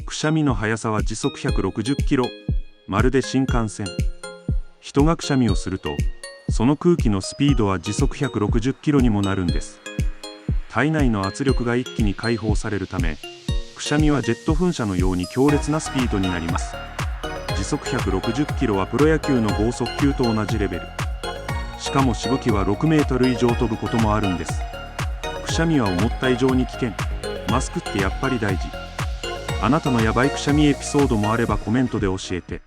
くしゃみの速さは時速160キロ。まるで新幹線。人がくしゃみをすると、その空気のスピードは時速160キロにもなるんです。体内の圧力が一気に解放されるため、くしゃみはジェット噴射のように強烈なスピードになります。時速160キロはプロ野球の剛速球と同じレベル。しかもしぶきは6メートル以上飛ぶこともあるんです。くしゃみは思った以上に危険。マスクってやっぱり大事。あなたのヤバいくしゃみエピソードもあればコメントで教えて。